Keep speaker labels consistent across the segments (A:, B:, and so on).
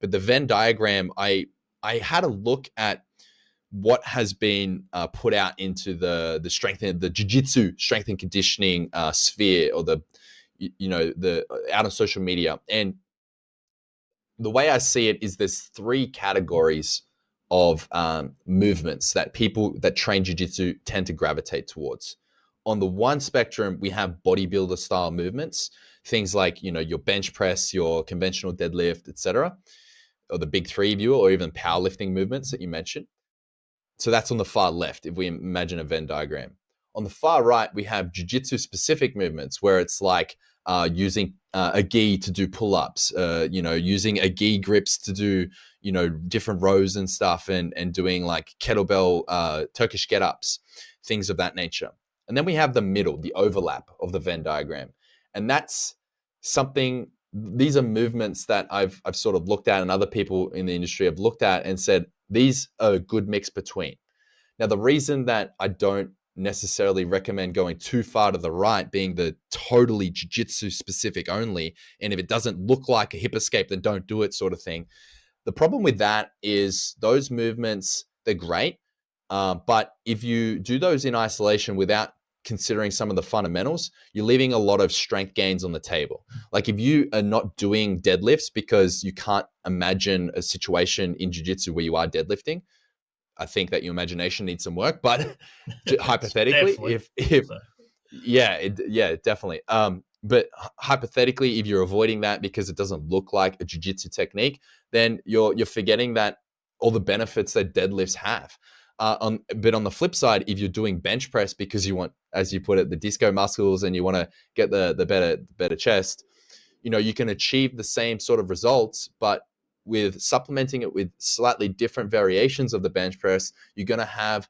A: But the Venn diagram, I had a look at what has been put out into the jiu-jitsu strength and conditioning sphere, or the out on social media. And the way I see it is there's three categories of movements that people that train jiu-jitsu tend to gravitate towards. On the one spectrum, we have bodybuilder style movements, things like your bench press, your conventional deadlift, etc., or the big three of you, or even powerlifting movements that you mentioned. So that's on the far left, if we imagine a Venn diagram. On the far right, we have jiu-jitsu specific movements where it's like using a gi to do pull-ups, using a gi grips to do, different rows and stuff, and doing like kettlebell, Turkish get-ups, things of that nature. And then we have the middle, the overlap of the Venn diagram. And that's something, these are movements that I've sort of looked at, and other people in the industry have looked at and said, these are a good mix between. Now, the reason that I don't necessarily recommend going too far to the right, being the totally jiu-jitsu specific only, and if it doesn't look like a hip escape, then don't do it sort of thing. The problem with that is those movements, they're great, but if you do those in isolation without considering some of the fundamentals, you're leaving a lot of strength gains on the table. Like if you are not doing deadlifts because you can't imagine a situation in jiu-jitsu where you are deadlifting, I think that your imagination needs some work. But hypothetically, definitely. But hypothetically, if you're avoiding that because it doesn't look like a jiu-jitsu technique, then you're forgetting that all the benefits that deadlifts have. But on the flip side, if you're doing bench press because you want, as you put it, the disco muscles, and you want to get the better chest, you can achieve the same sort of results, but with supplementing it with slightly different variations of the bench press, you're going to have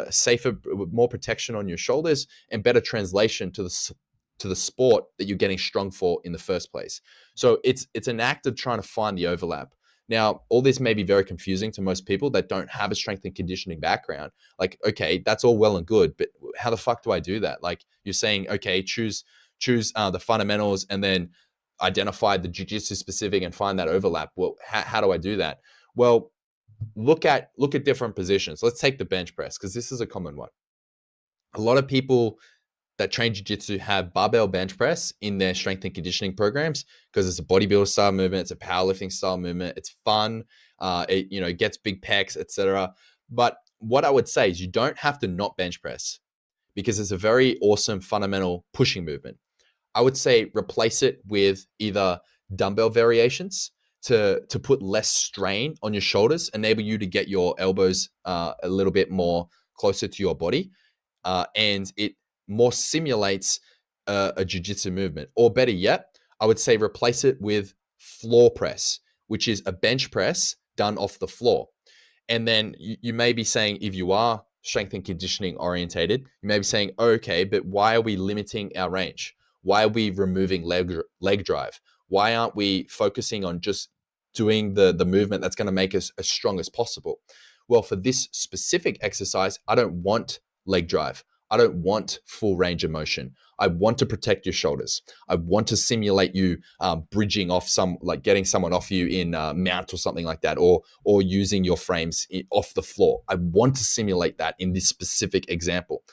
A: safer, more protection on your shoulders, and better translation to the sport that you're getting strong for in the first place. So it's an act of trying to find the overlap. Now, all this may be very confusing to most people that don't have a strength and conditioning background. Like, okay, that's all well and good, but how the fuck do I do that? Like, you're saying, okay, choose the fundamentals and then identify the jiu-jitsu specific and find that overlap. Well, how do I do that? Well, look at different positions. Let's take the bench press, because this is a common one. A lot of people that train jiu-jitsu have barbell bench press in their strength and conditioning programs because it's a bodybuilder style movement, it's a powerlifting style movement, it's fun, it gets big pecs, etc. But what I would say is you don't have to not bench press, because it's a very awesome fundamental pushing movement. I would say replace it with either dumbbell variations to put less strain on your shoulders, enable you to get your elbows a little bit more closer to your body, and it more simulates a jiu-jitsu movement. Or better yet, I would say replace it with floor press, which is a bench press done off the floor. And then you may be saying, if you are strength and conditioning orientated, you may be saying, okay, but why are we limiting our range? Why are we removing leg drive? Why aren't we focusing on just doing the movement that's going to make us as strong as possible? Well, for this specific exercise, I don't want leg drive. I don't want full range of motion. I want to protect your shoulders. I want to simulate you bridging off like getting someone off you in mount or something like that, or using your frames off the floor. I want to simulate that in this specific example.